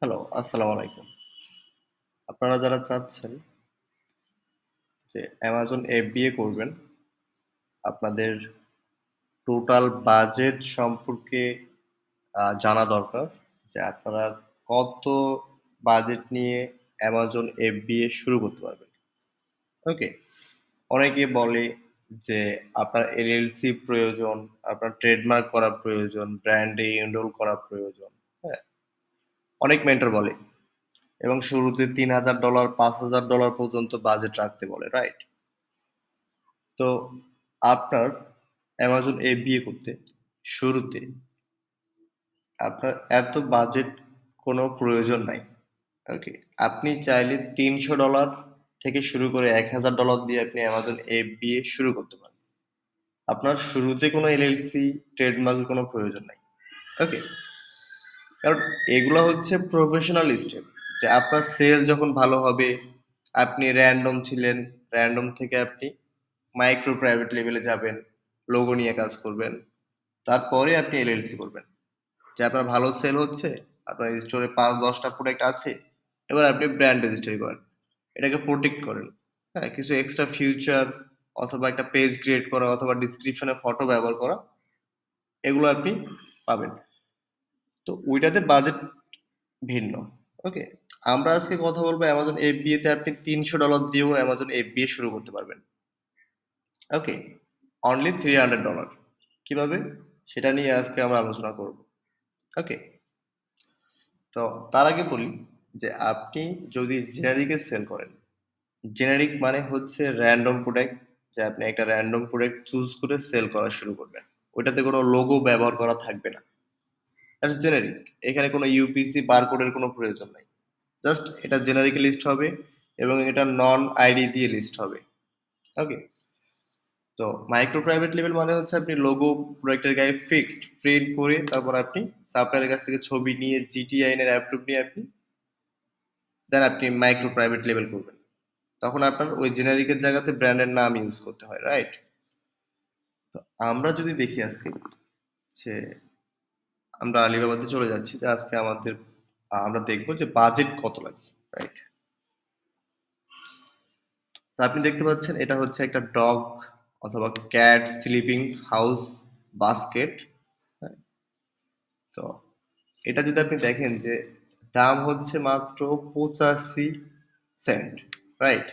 Hello, আসসালামু আলাইকুম। আপনারা যারা চাচ্ছেন যে Amazon FBA করবেন, আপনাদের টোটাল বাজেট সম্পর্কে জানা দরকার যে আপনারা কত বাজেট নিয়ে Amazon FBA শুরু করতে পারবেন। ওকে? অনেকে বলে যে আপনার LLC প্রয়োজন, আপনার ট্রেডমার্ক করা প্রয়োজন, ব্র্যান্ডে এনরোল করা প্রয়োজন। হ্যাঁ? অনেক মেন্টর বলে এবং শুরুতে $৩,০০০, $৫,০০০ পর্যন্ত বাজেট রাখতে বলে, রাইট? তো আপনার অ্যামাজন FBA করতে শুরুতে আপনার এত বাজেট কোনো প্রয়োজন নাই। ওকে? আপনি চাইলে $৩০০ থেকে শুরু করে $১,০০০ দিয়ে আপনি অ্যামাজন FBA শুরু করতে পারেন। আপনার শুরুতে কোনো LLC, ট্রেডমার্কের কোনো প্রয়োজন নাই। ওকে? কারণ এগুলো হচ্ছে প্রফেশনাল স্টেপ যে আপনার সেল যখন ভালো হবে, আপনি র‍্যান্ডম ছিলেন, র‍্যান্ডম থেকে আপনি মাইক্রো প্রাইভেট লেভেলে যাবেন, লোগো নিয়ে কাজ করবেন। তারপরে আপনি LLC করবেন। যে আপনার ভালো সেল হচ্ছে, আপনার স্টোরে ৫-১০ টা প্রোডাক্ট আছে। এবার আপনি ব্র্যান্ড রেজিস্ট্রি করেন। এটাকে প্রোটেক্ট করেন। হ্যাঁ? কিছু এক্সট্রা ফিচার অথবা একটা পেজ ক্রিয়েট করা অথবা ডেসক্রিপশনে ফটো ব্যবহার করা, এগুলো আপনি পাবেন। তো ওইটাতে বাজেট ভিন্ন। ওকে? আমরা আজকে কথা বলবো অ্যামাজন FBA তে আপনি $৩০০ দিয়েও অ্যামাজন FBA শুরু করতে পারবেন। ওকে? অনলি $300 কিভাবে? সেটা নিয়ে আজকে আমরা আলোচনা করব। ওকে? তো তার আগে বলি যে আপনি যদি জেনারিকে সেল করেন, জেনারিক মানে হচ্ছে র‍্যান্ডম প্রোডাক্ট যে আপনি একটা র‍্যান্ডম প্রোডাক্ট চুজ করে সেল করা শুরু করবেন। ওইটাতে কোনো লোগো ব্যবহার করা থাকবে না। That's generic. এখানে কোনো UPC বারকোডের কোনো প্রয়োজন নাই। জাস্ট এটা জেনারিক লিস্ট হবে এবং এটা নন আইডি দিয়ে লিস্ট হবে। ওকে? তো মাইক্রো প্রাইভেট লেভেল মানে হচ্ছে আপনি লোগো প্রোডাক্টের গায়ে ফিক্সড প্রিন্ট করে তারপর আপনি সাপ্লায়ারের কাছ থেকে ছবি নিয়ে GTIN এর অ্যাপ্রুভ নিয়ে দেন আপনি মাইক্রো প্রাইভেট লেভেল করবেন। তখন আপনার ওই জেনারিকের জায়গাতে ব্র্যান্ডের নাম ইউজ করতে হয়, রাইট? তো আমরা যদি দেখি আজকে যে আমরা আলিবাবাতে চলে যাচ্ছি যে আজকে আমরা দেখবো যে বাজেট কত লাগে, রাইট? তো আপনি দেখতে পাচ্ছেন এটা হচ্ছে একটা ডগ অথবা ক্যাট স্লিপিং হাউস বাস্কেট। তো এটা যদি আপনি দেখেন যে দাম হচ্ছে মাত্র 85 সেন্ট, রাইট?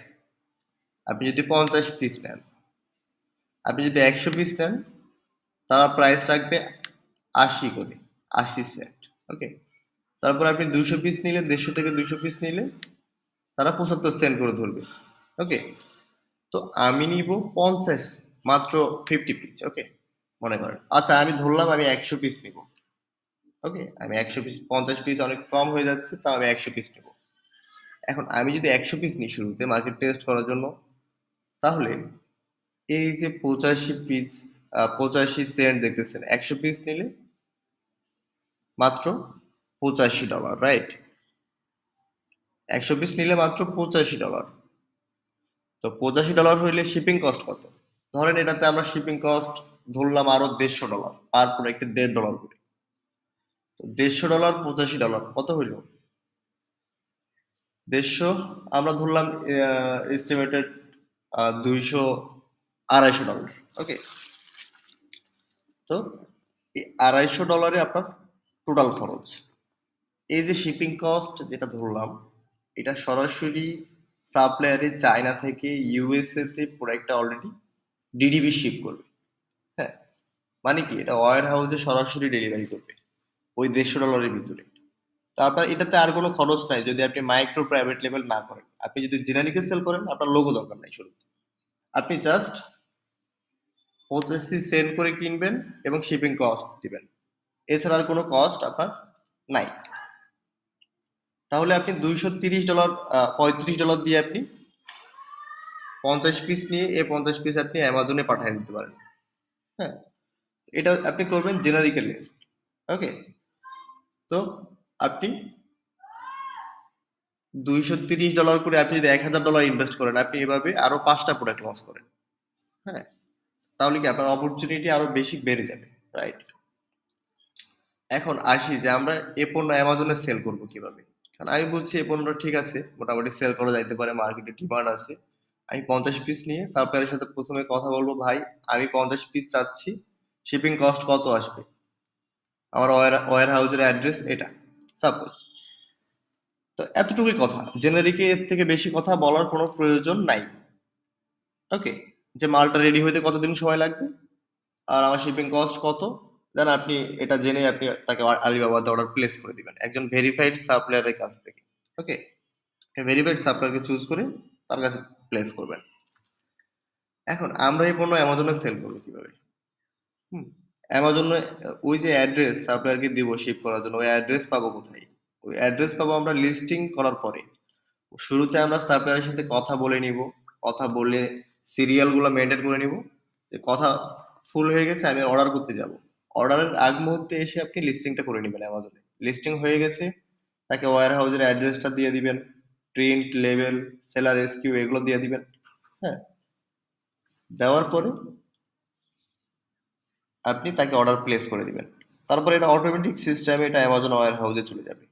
আপনি যদি 50 পিস নেন, আপনি যদি 100 পিস নেন, তারা প্রাইস রাখবে 80 করে, 80 সেন্ট। ওকে? তারপর আপনি 200 পিস নিলে, 150 থেকে 200 পিস নিলে তারা 75 সেন্ট করে ধরবে। ওকে? তো আমি নিব 50, মাত্র 50 পিস। ওকে? মনে করেন আচ্ছা আমি ধরলাম আমি 100 পিস নিব। ওকে? আমি 100 পিস, 50 পিস অনেক কম হয়ে যাচ্ছে, তাও আমি 100 পিস নেব। এখন আমি যদি 100 পিস নিই শুরুতে মার্কেট টেস্ট করার জন্য, তাহলে এই যে 85 পিস, 85 সেন্ট দেখতেছেন, 100 পিস নিলে মাত্র $85, রাইট? 100 পিস নিলে মাত্র $85। তো $85 হইলে শিপিং কস্ট কত? ধরেন এটাতে আমরা শিপিং কস্ট ধরলাম আরো $150, পার প্রোডাক্টে $1.5 করে। তো $150, $85 কত হইল? 150 আমরা ধরলাম এস্টিমেটেড $200, $250। ওকে? তো এই $250 আপনার টোটাল খরচ। এই যে শিপিং কস্ট যেটা ধরলাম, এটা সরাসরি সাপ্লায়ারে চায়না থেকে USA তে প্রোডাক্টটা অলরেডি DDB শিপ করবে। হ্যাঁ? মানে কি এটা ওয়্যার হাউসে সরাসরি ডেলিভারি করবে ওই $150 ভিতরে। তারপর এটাতে আর কোনো খরচ নাই যদি আপনি মাইক্রো প্রাইভেট লেভেল না করেন। আপনি যদি জেনারিকে সেল করেন আপনার লোগো দরকার নাই শুরুতে। আপনি জাস্ট 85 সেন্ট করে কিনবেন এবং শিপিং কস্ট দিবেন। এছাড়া আর কোনো কস্ট আপনার নাই। তাহলে আপনি $230, $35 দিয়ে আপনি 50 পিস নিয়ে এই 50 পিস আপনি অ্যামাজনে পাঠিয়ে দিতে পারেন। হ্যাঁ? এটা আপনি করবেন জেনারিকের লিস্ট। ওকে? তো আপনি $230 করে আপনি যদি $1,000 ইনভেস্ট করেন, আপনি এভাবে আরো 5টা প্রোডাক্ট লঞ্চ করেন। হ্যাঁ? তাহলে কি আপনার অপরচুনিটি আরো বেশি বেড়ে যাবে, রাইট? এখন আসি যে আমরা এ পণ্য অ্যামাজনে সেল করব কিভাবে? কারণ আমি বলছি এই পণ্যটা ঠিক আছে, মোটামুটি সেল করা যাইতে পারে, মার্কেটে ডিমান্ড আছে। আমি 50 পিস নিয়ে সাপ্লায়ারের সাথে প্রথমে কথা বলবো, ভাই আমি 50 পিস চাচ্ছি, শিপিং কস্ট কত আসবে, আমার ওয়্যার হাউসের অ্যাড্রেস এটা, সাপোজ। তো এতটুকুই কথা, জেনারিকে এর থেকে বেশি কথা বলার কোনো প্রয়োজন নাই। ওকে, যে মালটা রেডি হইতে কতদিন সময় লাগবে আর আমার শিপিং কস্ট কত, দেন আপনি এটা জেনে আপনি তাকে আলিবাবাতে অর্ডার প্লেস করে দিবেন একজন ভেরিফাইড সাপ্লায়ারের কাছ থেকে। ওকে, ভেরিফাইড সাপ্লায়ারকে চুজ করে তার কাছে প্লেস করবেন। এখন আমরা এই পণ্য অ্যামাজনে সেল করবো কিভাবে? হুম, অ্যামাজনে ওই যে অ্যাড্রেস সাপ্লায়ারকে দিব শিপ করার জন্য, ওই অ্যাড্রেস পাবো কোথায়? ওই অ্যাড্রেস পাবো আমরা লিস্টিং করার পরে। শুরুতে আমরা সাপ্লায়ারের সাথে কথা বলে নিব, কথা বলে সিরিয়ালগুলো মেনটেন করে নিব, যে কথা ফুল হয়ে গেছে আমি অর্ডার করতে যাব। অর্ডারের আগ মুহূর্তে এসে আপনি লিস্টিংটা করে নেবেন অ্যামাজনে। লিস্টিং হয়ে গেছে, তাকে ওয়্যার হাউসের অ্যাড্রেসটা দিয়ে দিবেন, প্রিন্ট, লেবেল, সেলার এসকিউ এগুলো দিয়ে দিবেন। হ্যাঁ, দেওয়ার পরে আপনি তাকে অর্ডার প্লেস করে দিবেন। তারপরে এটা অটোমেটিক সিস্টেমে এটা অ্যামাজন ওয়্যার হাউসে চলে যাবে।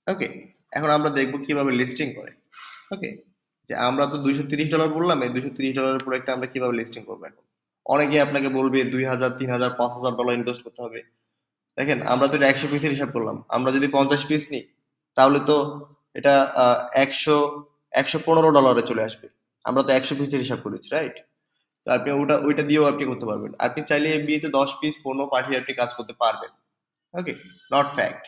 ওকে, এখন আমরা দেখব কিভাবে লিস্টিং করে। ওকে, যে আমরা তো $230 বললাম, এই $230 প্রোডাক্টটা আমরা কিভাবে লিস্টিং করবো এখন? অনেকে আপনাকে বলবে 2000, 3000, $5000 ইনভেস্ট করতে হবে। দেখেন আমরা তো এটা 100 পিসের হিসাব করলাম, আমরা যদি 50 পিস নিই তাহলে তো এটা $115 চলে আসবে। আমরা তো 100 পিসের হিসাব করেছি, রাইট? তো আপনি ওইটা দিয়েও আপনি করতে পারবেন। আপনি চাইলে এফবিতে 10 পিস পণ্য পাঠিয়ে আপনি কাজ করতে পারবেন। ওকে, নট ফ্যাক্ট।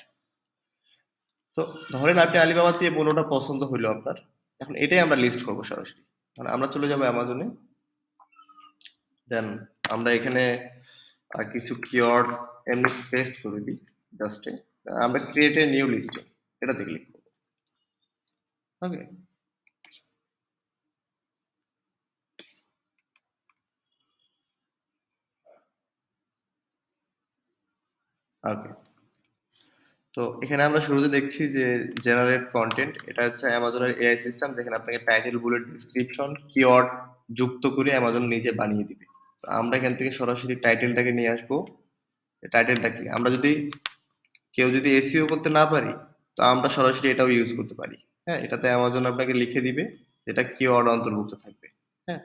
তো ধরেন আপনি আলিবাবা দিয়ে পণ্যটা পছন্দ হইলো আপনার, এখন এটাই আমরা লিস্ট করবো সরাসরি। মানে আমরা চলে যাবো অ্যামাজনে, দেন আমরা এখানে কিছু কিওয়ার্ড এমনি পেস্ট করে দিই জাস্ট, আমরা ক্রিয়েট এ নিউ লিস্টিং এটাতে ক্লিক করবো। ওকে, ওকে, তো এখানে আমরা শুরুতে দেখছি যে জেনারেট কন্টেন্ট, এটা হচ্ছে অ্যামাজনের এআই সিস্টেম যেখানে আপনাকে টাইটেল, বুলেট, ডিসক্রিপশন, কিওয়ার্ড যুক্ত করে অ্যামাজন নিজে বানিয়ে দিবে। তো আমরা এখান থেকে সরাসরি টাইটেলটাকে নিয়ে আসবো। টাইটেলটা কি, আমরা যদি কেউ যদি এসইও করতে না পারি, তো আমরা সরাসরি এটাও ইউজ করতে পারি। হ্যাঁ, এটাতে অ্যামাজন আপনাকে লিখে দিবে যেটা কিওয়ার্ড অন্তর্ভুক্ত থাকবে। হ্যাঁ,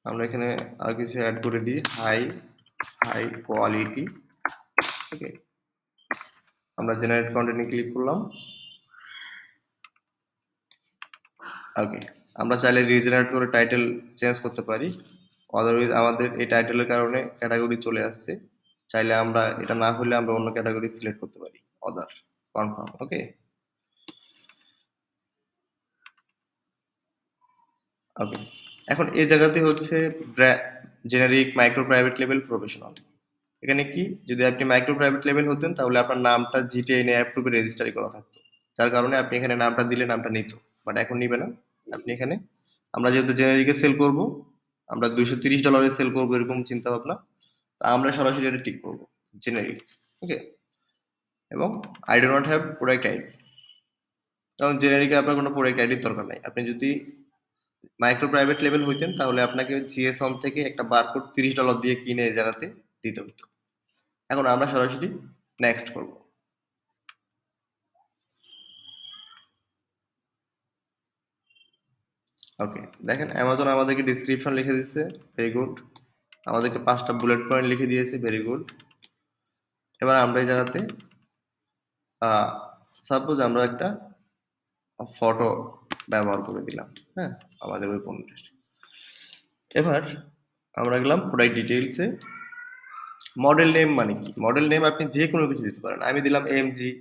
আমরা এখানে আর কিছু অ্যাড করে দিই, হাই হাই কোয়ালিটি। ওকে, আমরা জেনারেট কন্টেন্টে ক্লিক করলাম। ওকে, আমরা চাইলে রিজেনারেট করে টাইটেল চেঞ্জ করতে পারি, আদারওয়াইজ আমাদের এই টাইটেলের কারণে ক্যাটাগরি চলে আসছে। চাইলে আমরা এটা না হলে আমরা অন্য ক্যাটাগরি সিলেক্ট করতে পারি, অদার, কনফার্ম। ওকে, ওকে, এখন এই জায়গাতে হচ্ছে generic, micro, private level, professional. এখানে কি, যদি আপনি মাইক্রো প্রাইভেট লেভেল হতেন তাহলে আপনার নামটা জিটিএন অ্যাপ্রুভে রেজিস্টারি করা থাকতো, যার কারণে আপনি এখানে নামটা দিলে নামটা নিত, বাট এখন নিবে না। আপনি এখানে, আমরা যেহেতু জেনারিকে সেল করব, আমরা $230 সেল করবো এরকম চিন্তা ভাবনা, তা আমরা সরাসরি এটা টিক করবো জেনারিক। ওকে, এবং I do not have product ID, কারণ জেনারিকে আপনার কোনো প্রোডাক্ট আইডির দরকার নাই। আপনি যদি মাইক্রো প্রাইভেট লেভেল হইতেন তাহলে আপনাকে জিএস হোম থেকে একটা বারকোড $30 দিয়ে কিনে এই জায়গাতে দিতে হতো। এখন আমরা সরাসরি নেক্সট করব। ওকে, দেখেন অ্যামাজন আমাদেরকে ডিসক্রিপশন লিখে দিচ্ছে, ভেরি গুড। আমাদেরকে 5টা বুলেট পয়েন্ট লিখে দিয়েছে, ভেরি গুড। এবার আমরা এই জায়গাতে সাপোজ আমরা একটা ফটো ব্যবহার করে দিলাম, হ্যাঁ, আমাদের ওই পণ্যের। এবার আমরা গেলাম প্রোডাক্ট ডিটেইলসে। মডেল নেম মানে কি, মডেল নেম আপনি যে কোনো কিছু দিতে পারেন। আমি দিলাম এমজি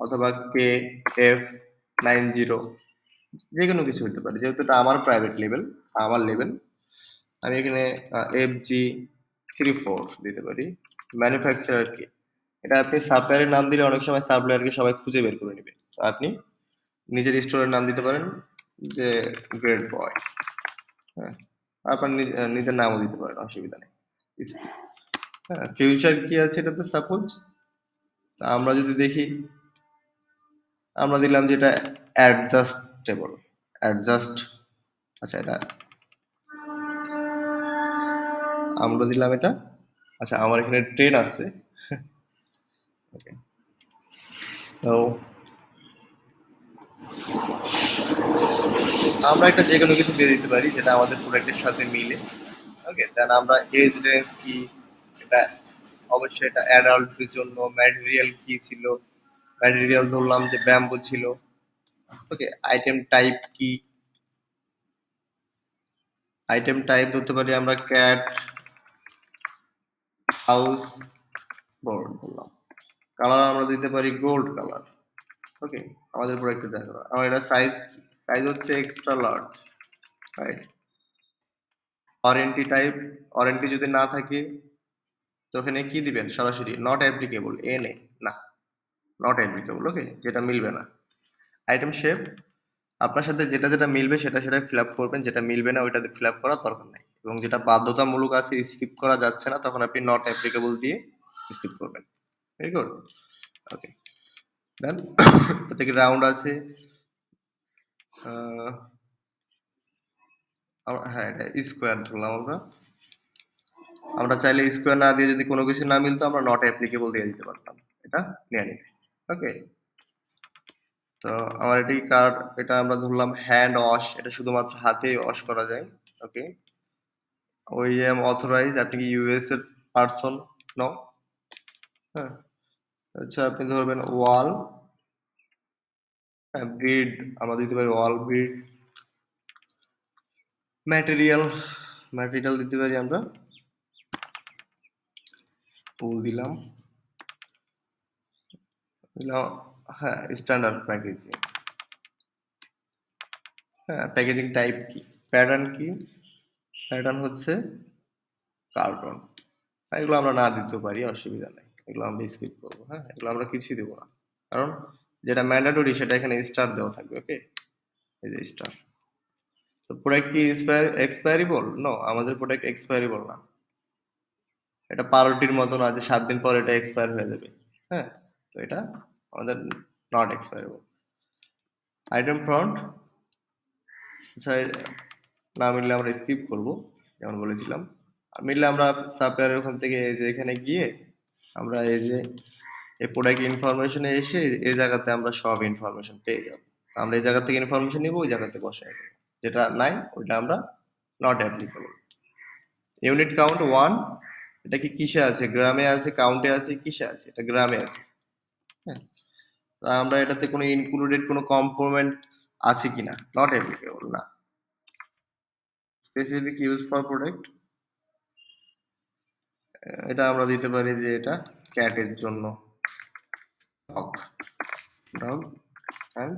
অথবা KF90, যে কোনো কিছু হতে পারে, যেহেতু এটা আমার প্রাইভেট লেভেল, আমার লেভেল, আমি এখানে FG34 দিতে পারি। ম্যানুফ্যাকচারার কি, এটা আপনি সাপ্লায়ারের নাম দিলে অনেক সময় সাপ্লায়ারকে সবাই খুঁজে বের করে নেবে, তো আপনি নিজের স্টোরের নাম দিতে পারেন, যে গ্রেট বয়। হ্যাঁ, আপনার নিজের নামও দিতে পারেন, অসুবিধা নেই। হ্যাঁ, ফিউচার কি আছে এটাতে, সাপোজ আমরা যদি দেখি, আমরা দিলাম যেটা অ্যাডজাস্টেবল, অ্যাডজাস্ট, আচ্ছা এটা আমরা দিলাম এটা, আচ্ছা আমার এখানে ট্রেন আছে। ওকে, তো আমরা এটা যে কোনো কিছু দিয়ে দিতে পারি যেটা আমাদের প্রোডাক্টের সাথে মিলে। ওকে, দেন আমরা এজ রেঞ্জ কি, এটা অবশ্যই এটা অ্যাডাল্টদের জন্য। ম্যাটেরিয়াল কি ছিল, ম্যাটেরিয়াল ধরলাম যে ব্যাম্বু ছিল। ওকে, আইটেম টাইপ কি, আইটেম টাইপ ধরতে পারি আমরা ক্যাট, হাউস, বোর্ড বললাম। কালার আমরা দিতে পারি গোল্ড কালার। ওকে, আমাদের প্রোডাক্টে দেখো আমার এটা সাইজ, সাইজ হচ্ছে extra large, right. Warranty type, warranty যদি না থাকে তো ওখানে কি দিবেন, সরাসরি নট অ্যাপ্লিকেবল, এনে না, নট অ্যাপ্লিকেবল। ওকে, যেটা মিলবে না। আইটেম শেপ, আপনার সাথে যেটা যেটা মিলবে সেটা সেটা ফিল আপ করবেন, যেটা মিলবে না ওইটাতে ফিল আপ করার দরকার নাই, এবং যেটা বাধ্যতামূলক আছে স্কিপ করা যাচ্ছে না তখন আপনি নট অ্যাপ্লিকেবল দিয়ে স্কিপ করবেন। Very good. ওকে, দেন এটা থেকে রাউন্ড আছে। হ্যাঁ, এটা স্কোয়ার ধরলাম আমরা। আমরা চাইলে স্কোয়ার না দিয়ে যদি কোনো কিছু না মিলতো আমরা নট অ্যাপ্লিকেবল দিয়ে দিতে পারতাম, এটা নিয়ে নিবে। ওকে, তো আমার এটি কার, এটা আমরা ধরলাম হ্যান্ড ওয়াশ, এটা শুধুমাত্র হাতেই ওয়াশ করা যায়। ওকে, ওইএম অথরাইজ, আপনি কি ইউএস এর পারসন? নো। হ্যাঁ, আচ্ছা আপনি ধরবেন ওয়াল, হ্যাঁ ব্রিড আমরা দিতে পারি ওয়াল ব্রিড। ম্যাটেরিয়াল, ম্যাটেরিয়াল দিতে পারি আমরা উল দিলাম, দিলাম। হ্যাঁ, স্ট্যান্ডার্ড প্যাকেজিং। হ্যাঁ, প্যাকেজিং টাইপ কি, প্যাটার্ন কি, প্যাটার্ন হচ্ছে কার্টন। এগুলো আমরা না দিতেও পারি, অসুবিধা নেই, এগুলো আমরা স্কিপ করবো। হ্যাঁ, এগুলো আমরা কিছুই দেবো না, কারণ যেটা ম্যান্ডেটরি সেটা এখানে স্টার দেওয়া থাকবে। ওকে, এই যে স্টার। তো প্রোডাক্ট কি এক্সপায়ারেবল? নো, আমাদের প্রোডাক্ট এক্সপায়ারেবল না। এটা পাউরুটির মতো না যে 7 দিন পর এটা এক্সপায়ার হয়ে যাবে। হ্যাঁ, তো এটা আমাদের নট এক্সপায়ারেবল। আইটেম ফ্রন্ট, আচ্ছা না মিললে আমরা স্কিপ করব, যেমন বলেছিলাম। আর মিললে আমরা সাপ্লায়ারের ওখান থেকে এই যে এখানে গিয়ে আমরা এই যে এই প্রোডাক্ট ইনফরমেশনে এসে এই জায়গাতে আমরা সব ইনফরমেশন পেয়ে যাব। আমরা এই জায়গা থেকে ইনফরমেশন নিব, ওই জায়গাতে বসাই দেবো। যেটা নাই ওইটা আমরা নট অ্যাপ্লিকেবল। ইউনিট কাউন্ট 1, এটা কি কিসে আছে, গ্রামে আছে, কাউন্টে আছে, কিসে আছে, এটা গ্রামে আছে। হ্যাঁ, তো আমরা এটাতে কোনো ইনক্লুডেড কোনো কম্পোনেন্ট আছে কিনা, নট অ্যাপ্লিকেবল না। স্পেসিফিক ইউজ ফর প্রোডাক্ট, এটা আমরা দিতে পারি যে এটা ক্যাটের জন্য, ডগ, ডগ অ্যান্ড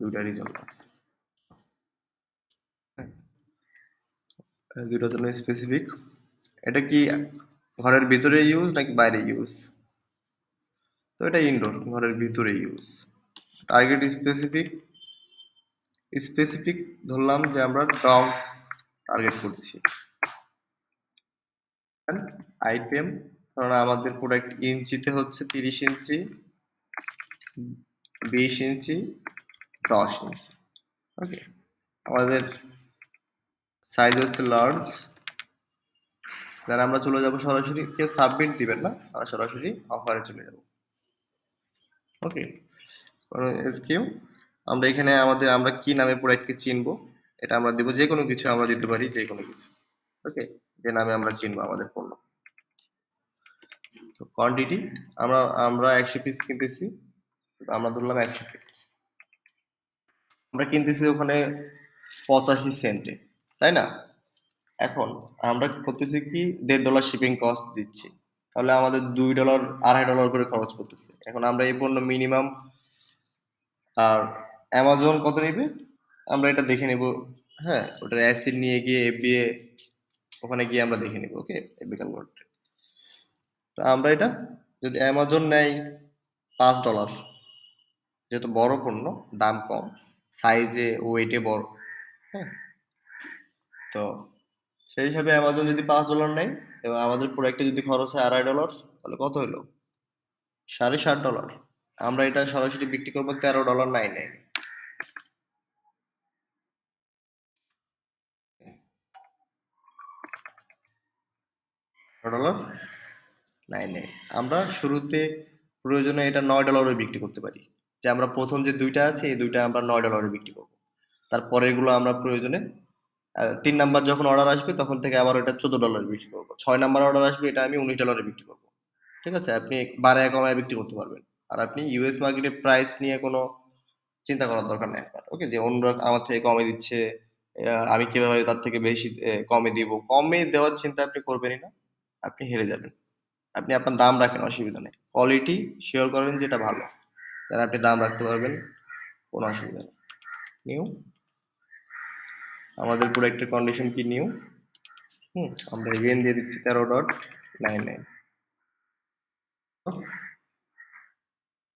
দুইটারই জন্য আছে। দুইটার জন্য স্পেসিফিক। এটা কি ঘরের ভিতরে ইউজ নাকি বাইরে ইউজ? তো এটা ইনডোর, ঘরের ভিতরে ইউজ। টার্গেট স্পেসিফিক, স্পেসিফিক ধরলাম যে আমরা ডগ টার্গেট করছি। আইটেম, কারণ আমাদের প্রোডাক্ট ইঞ্চিতে হচ্ছে 30 ইঞ্চি, 20 ইঞ্চি, 10 ইঞ্চি। ওকে, আমাদের সাইজ হচ্ছে লার্জ। দেন আমরা চলে যাব সরাসরি, কেউ সাবমিট দিবেন না, আমরা সরাসরি অফারে চলে যাব। ওকে, এসকিউ আমরা এখানে আমাদের আমরা কি নামে প্রোডাক্টকে চিনবো এটা আমরা দেবো, যে কোনো কিছু আমরা দিতে পারি, যে কোনো কিছু। ওকে, যে নামে আমরা চিনবো আমাদের পণ্য। তো কোয়ান্টিটি, আমরা আমরা 100 পিস কিনতেছি, আমরা ধরলাম 100 পিস, আমরা কিনতেছি ওখানে 85 সেন্টে, তাই না? এখন আমরা করতেছি কি, $1.5 শিপিং কস্ট দিচ্ছি, তাহলে আমাদের $2 $2.5 করে খরচ করতেছে। এখন আমরা এই পণ্য মিনিমাম, আর অ্যামাজন কত নেবে আমরা এটা দেখে নেব। হ্যাঁ, ওটার অ্যাসিড নিয়ে গিয়ে এফবিএ ওখানে গিয়ে আমরা দেখে নেব। ওকে, এফবি কনভার্ট। তো আমরা এটা যদি অ্যামাজন নেয় $5, যেহেতু বড় পণ্য, দাম কম, সাইজে ওয়েটে বড়। হ্যাঁ, তো সেই হিসাবে অ্যামাজন যদি $5 নেয় এবং আমাদের প্রোডাক্টে যদি খরচ হয় $2.5, তাহলে কত হলো, $7.5। আমরা এটা সরাসরি বিক্রি করবো $13.99। $13.99। আমরা শুরুতে প্রয়োজনে এটা $9 বিক্রি করতে পারি। যে আমরা প্রথম যে ২ টা আছে এই ২ টা আমরা $৯ বিক্রি করব। তারপরেরগুলো আমরা প্রয়োজনে ৩ নাম্বার যখন অর্ডার আসবে তখন থেকে আবার ওটা $১৪ বিক্রি করব। ৬ নাম্বার অর্ডার আসবে এটা আমি $১৯ বিক্রি করব। ঠিক আছে? আপনি বাড়ায়া কমায়া বিক্রি করতে পারবেন। আর আপনি ইউএস মার্কেটে প্রাইস নিয়ে কোনো চিন্তা করার দরকার নেই আপনার। ওকে? যে অন্যরা আমার থেকে কমে দিচ্ছে, আমি কিভাবে তার থেকে বেশি কমে দিব। কমে দেওয়ার চিন্তা আপনি করবেনই না। আপনি হেরে যাবেন। আপনি আপনার দাম রাখেন, অসুবিধা নেই। কোয়ালিটি সিওর করেন যেটা ভালো। দেন আপনি দাম রাখতে পারবেন, কোনো অসুবিধা নেই। নিউ, আমাদের প্রোডাক্টের কন্ডিশন কি নিউ? আমরা এগেইন দিয়ে দিচ্ছি 13.99।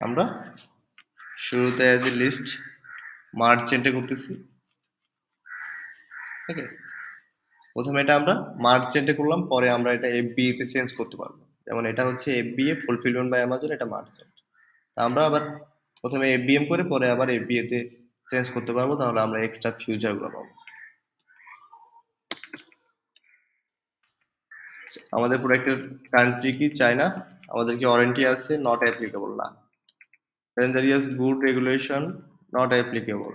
আমরা শুরুতে অ্যাজ এ লিস্ট মার্চেন্টে করতেছি। ওকে? প্রথমে এটা আমরা মার্চেন্টে করলাম, পরে আমরা এটা এফবিএ তে চেঞ্জ করতে পারবো। যেমন এটা হচ্ছে এফবিএ ফুলফিলমেন্ট বাই অ্যামাজন, এটা মার্চেন্ট। আমরা আবার প্রথমে এফবিএম করে পরে আবার এফবিএ তে চেঞ্জ করতে পারবো, তাহলে আমরা এক্সট্রা ফিউচারগুলো পাবো। আমাদের প্রোডাক্টের কান্ট্রি কি? চায়না। আমাদের কি ওয়ারেন্টি আছে? নট অ্যাপ্লিকেবল না। Dangerous good regulation not applicable.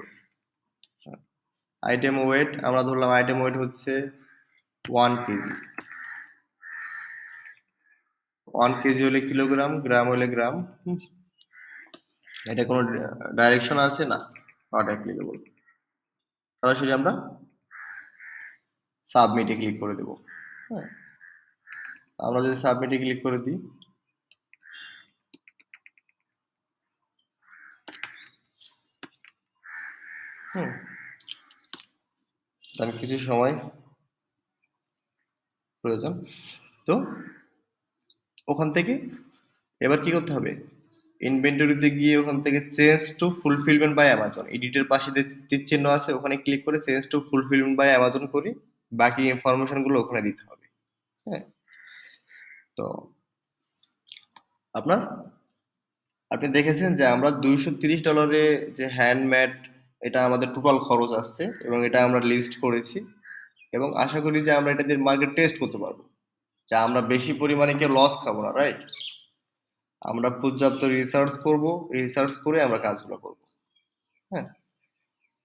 Item weight আমরা ধরলাম আইটেম ওয়েট হচ্ছে 1 কেজি। 1 কেজি হলে কিলোগ্রাম, গ্রাম হলে গ্রাম। এটা কোনো ডাইরেকশন আছে? না, নট অ্যাপ্লিকেবল। সরাসরি আমরা সাবমিটে ক্লিক করে দেব। হ্যাঁ, আমরা যদি সাবমিটে ক্লিক করে দিই, তার কিছু সময় প্রয়োজন। তো ওখান থেকে এবার কি করতে হবে? ইনভেন্টরিতে গিয়ে ওখান থেকে change to fulfilment by Amazon, এডিটের পাশে যে তীর চিহ্ন আছে ওখানে ক্লিক করে change to fulfilment by Amazon করে বাকি ইনফরমেশন গুলো ওখানে দিতে হবে। হ্যাঁ, তো আপনার আপনি দেখেছেন যে আমরা $230 যে হ্যান্ডমেড, এটা আমাদের টোটাল খরচ আসছে এবং এটা আমরা লিস্ট করেছি এবং আশা করি যে আমরা এটা দিয়ে মার্কেট টেস্ট করতে পারবো, যে আমরা বেশি পরিমাণে কেউ লস খাবো না, রাইট? আমরা পর্যাপ্ত রিসার্চ করব, রিসার্চ করে আমরা কাজগুলো করব। হ্যাঁ,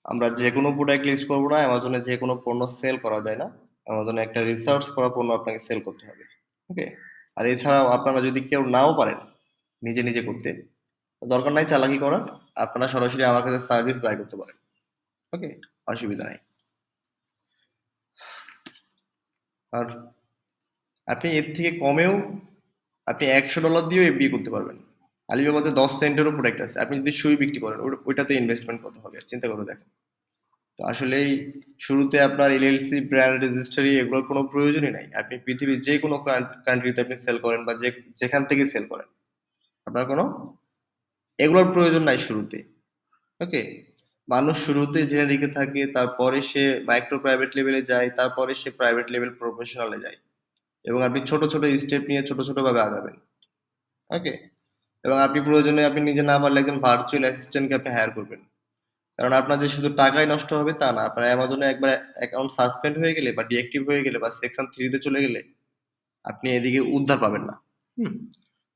আমরা যে কোনো প্রোডাক্ট লিস্ট করবো না, অ্যামাজনে যে কোনো পণ্য সেল করা যায় না। অ্যামাজনে একটা রিসার্চ করা পণ্য আপনাকে সেল করতে হবে। ওকে? আর এছাড়াও আপনারা যদি কেউ নাও পারেন নিজে নিজে করতে, দরকার নাই চালাকি করার, আপনারা সরাসরি আমার কাছে সার্ভিস বাই করতে পারেন। ওকে? অসুবিধা নাই। আর আপনি এর থেকে কমেও আপনি $100 দিয়েও এফবিএ করতে পারবেন। আলিবাবাতে 10 সেন্টেরও প্রোডাক্ট আছে। আপনি যদি সুই বিক্রি করেন ওইটাতে ইনভেস্টমেন্ট কত হবে চিন্তা করে দেখেন। তো আসলেই শুরুতে আপনার এলএলসি, ব্র্যান্ড রেজিস্ট্রি এগুলোর কোনো প্রয়োজনই নাই। আপনি পৃথিবীর যে কোনো কান্ট্রিতে আপনি সেল করেন বা যেখান থেকে সেল করেন, আপনার কোনো এগুলোর প্রয়োজন নাই শুরুতে। ওকে? মানুষ শুরুতে জেনারিকে থাকে, তারপরে সে মাইক্রো প্রাইভেট লেভেলে যায়, তারপরে সে প্রাইভেট লেভেল প্রফেশনালে যায়। এবং আপনি ছোট ছোট স্টেপ নিয়ে ছোট ছোট ভাবে আগাবেন। ওকে? এবং আপনি প্রয়োজনে আপনি নিজে না পারলে একজন ভার্চুয়াল অ্যাসিস্ট্যান্টকে আপনি হায়ার করবেন। কারণ আপনার যে শুধু টাকাই নষ্ট হবে তা না। আপনার অ্যামাজনে একবার অ্যাকাউন্ট সাসপেন্ড হয়ে গেলে বা ডিঅ্যাক্টিভ হয়ে গেলে বা সেকশন 3 তে চলে গেলে আপনি এদিকে উদ্ধার পাবেন না। হুম?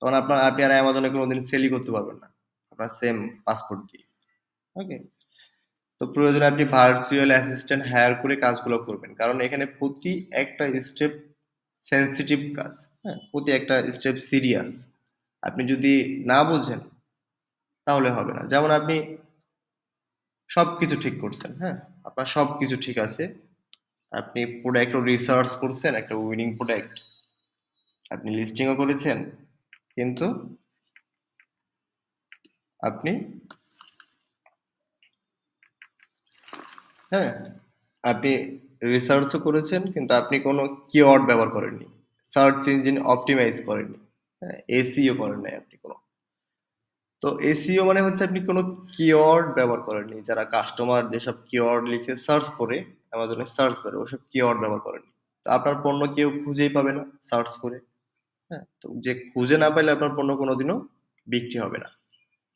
তখন আপনি আর অ্যামাজনে কোনোদিন সেলই করতে পারবেন না। আপনার সেম পাসপোর্ট দিয়ে। ওকে? তো প্রয়োজনে আপনি ভার্চুয়াল অ্যাসিস্ট্যান্ট হায়ার করে কাজগুলো করবেন। কারণ এখানে প্রতি একটা স্টেপ সেনসিটিভ কাজ। হ্যাঁ? প্রতি একটা স্টেপ সিরিয়াস। আপনি যদি না বোঝেন তাহলে হবে না। যেমন আপনি সবকিছু ঠিক করছেন, হ্যাঁ? আপনার সবকিছু ঠিক আছে। আপনি প্রোডাক্টও রিসার্চ করছেন, একটা উইনিং প্রোডাক্ট। আপনি লিস্টিংও করেছেন। কিন্তু আপনি হ্যাঁ, আপনি রিসার্চও করেছেন কিন্তু আপনি কোনো কিওয়ার্ড ব্যবহার করেননি। সার্চ ইঞ্জিন অপটিমাইজ করেননি। হ্যাঁ? এসইও করেন নাই আপনি কোনো। তো এসইও মানে হচ্ছে আপনি কোনো কিওয়ার্ড ব্যবহার করেননি। যারা কাস্টমার যেসব কিওয়ার্ড লিখে সার্চ করে, অ্যামাজনে সার্চ করে ওসব কিওয়ার্ড ব্যবহার করেননি। তো আপনার পণ্য কেউ খুঁজেই পাবে না সার্চ করে। হ্যাঁ? তো যে খুঁজে না পাইলে আপনার পণ্য কোনোদিনও বিক্রি হবে না।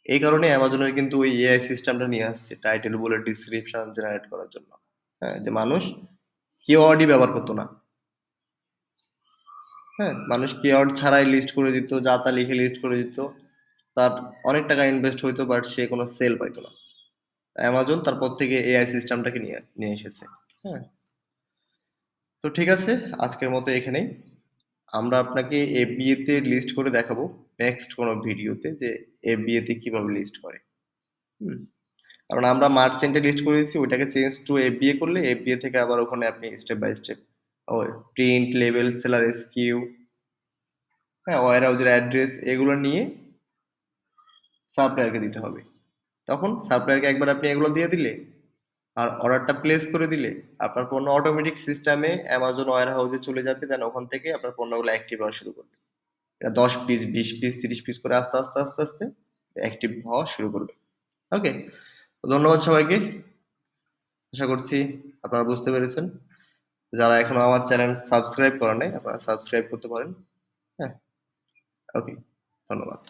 এই কারণে অ্যামাজনের কিন্তু ওই এআই সিস্টেমটা নিয়ে আসছে টাইটেল বলে ডিসক্রিপশন জেনারেট করার জন্য। হ্যাঁ? যে মানুষ কিওয়ার্ডই ব্যবহার করতো না। হ্যাঁ? মানুষ কিওয়ার্ড ছাড়াই লিস্ট করে দিত, যা তা লিখে লিস্ট করে দিত। তার অনেক টাকা ইনভেস্ট হইতো, বাট সে কোনো সেল পাইতো না। অ্যামাজন তারপর থেকে এআই সিস্টেমটাকে নিয়ে এসেছে। হ্যাঁ, তো ঠিক আছে, আজকের মতো এখানেই। আমরা আপনাকে এফবিএ তে লিস্ট করে দেখাবো নেক্সট কোনো ভিডিওতে, যে এফবিএ তে কিভাবে লিস্ট করে। হুম, কারণ আমরা মার্চেন্টে লিস্ট করে দিচ্ছি, ওইটাকে চেঞ্জ টু এফবিএ করলে এফবিএ থেকে আবার ওখানে আপনি step by step print, label, seller SKU, হ্যাঁ, ওয়্যার হাউসের অ্যাড্রেস, এগুলো নিয়ে সাপ্লায়ারকে দিতে হবে। তখন সাপ্লায়ারকে একবার আপনি এগুলো দিয়ে দিলে আর অর্ডারটা প্লেস করে দিলে আপনার পণ্য অটোমেটিক সিস্টেমে অ্যামাজন ওয়্যার হাউসে চলে যাবে। দেন ওখান থেকে আপনার পণ্যগুলো অ্যাক্টিভ হওয়া শুরু করবে। এটা 10 পিস, 20 পিস, 30 পিস করে আস্তে আস্তে আস্তে আস্তে অ্যাক্টিভ হওয়া শুরু করবে। ওকে, ধন্যবাদ সবাইকে। আশা করছি আপনারা বুঝতে পেরেছেন। যারা এখনো আমার চ্যানেল সাবস্ক্রাইব করেন নাই, আপনারা সাবস্ক্রাইব করতে পারেন। হ্যাঁ, ওকে, ধন্যবাদ।